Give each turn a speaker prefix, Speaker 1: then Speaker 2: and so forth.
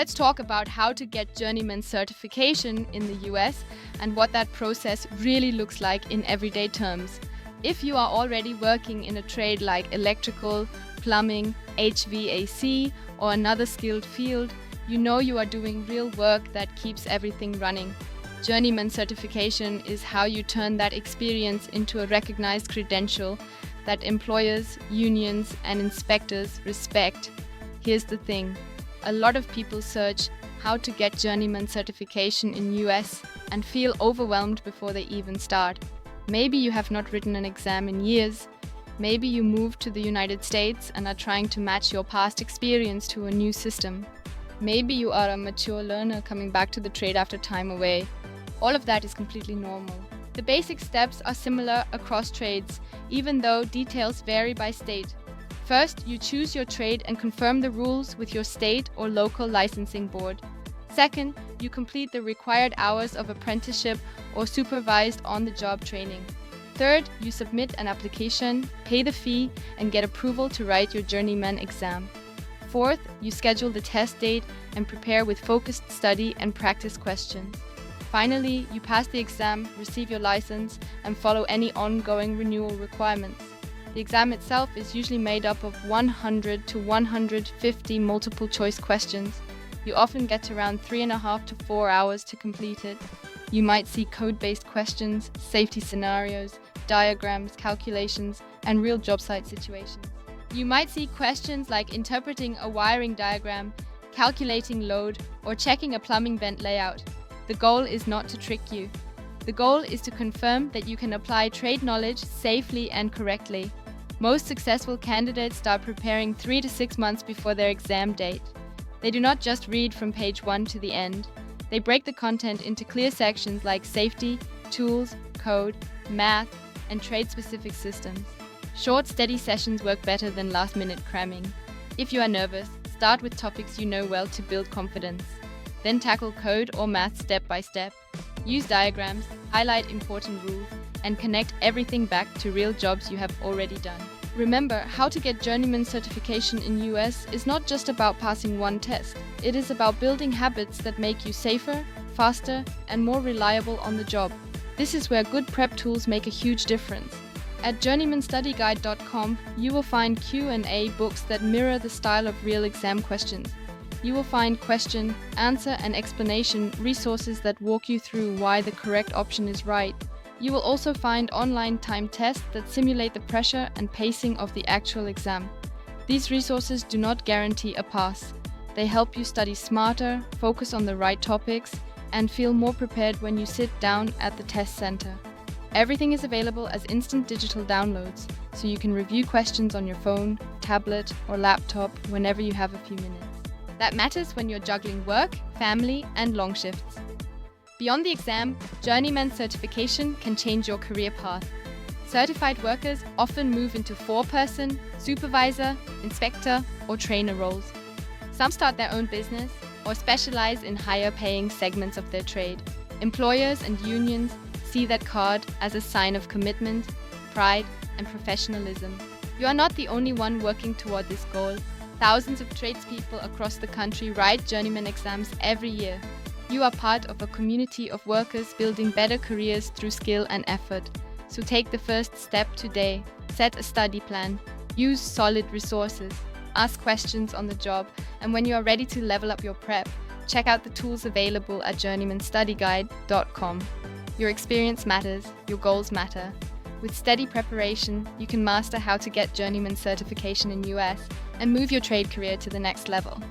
Speaker 1: Let's talk about how to get Journeyman certification in the US and what that process really looks like in everyday terms. If you are already working in a trade like electrical, plumbing, HVAC, or another skilled field, you know you are doing real work that keeps everything running. Journeyman certification is how you turn that experience into a recognized credential that employers, unions, and inspectors respect. Here's the thing. A lot of people search how to get Journeyman certification in US and feel overwhelmed before they even start. Maybe you have not written an exam in years. Maybe you moved to the United States and are trying to match your past experience to a new system. Maybe you are a mature learner coming back to the trade after time away. All of that is completely normal. The basic steps are similar across trades, even though details vary by state. First, you choose your trade and confirm the rules with your state or local licensing board. Second, you complete the required hours of apprenticeship or supervised on-the-job training. Third, you submit an application, pay the fee, and get approval to write your Journeyman exam. Fourth, you schedule the test date and prepare with focused study and practice questions. Finally, you pass the exam, receive your license, and follow any ongoing renewal requirements. The exam itself is usually made up of 100 to 150 multiple choice questions. You often get around 3.5 to 4 hours to complete it. You might see code-based questions, safety scenarios, diagrams, calculations, and real job site situations. You might see questions like interpreting a wiring diagram, calculating load, or checking a plumbing vent layout. The goal is not to trick you. The goal is to confirm that you can apply trade knowledge safely and correctly. Most successful candidates start preparing 3 to 6 months before their exam date. They do not just read from page 1 to the end. They break the content into clear sections like safety, tools, code, math, and trade-specific systems. Short, steady sessions work better than last-minute cramming. If you are nervous, start with topics you know well to build confidence. Then tackle code or math step by step. Use diagrams, highlight important rules, and connect everything back to real jobs you have already done. Remember, how to get Journeyman certification in US is not just about passing one test. It is about building habits that make you safer, faster, and more reliable on the job. This is where good prep tools make a huge difference. At journeymanstudyguide.com, you will find Q&A books that mirror the style of real exam questions. You will find question, answer, and explanation resources that walk you through why the correct option is right. You will also find online timed tests that simulate the pressure and pacing of the actual exam. These resources do not guarantee a pass. They help you study smarter, focus on the right topics, and feel more prepared when you sit down at the test center. Everything is available as instant digital downloads, so you can review questions on your phone, tablet, or laptop whenever you have a few minutes. That matters when you're juggling work, family, and long shifts. Beyond the exam, Journeyman certification can change your career path. Certified workers often move into foreperson, supervisor, inspector, or trainer roles. Some start their own business or specialize in higher paying segments of their trade. Employers and unions see that card as a sign of commitment, pride, and professionalism. You are not the only one working toward this goal. Thousands of tradespeople across the country write Journeyman exams every year. You are part of a community of workers building better careers through skill and effort. So take the first step today. Set a study plan. Use solid resources. Ask questions on the job. And when you are ready to level up your prep, check out the tools available at journeymanstudyguide.com. Your experience matters. Your goals matter. With steady preparation, you can master how to get Journeyman certification in US and move your trade career to the next level.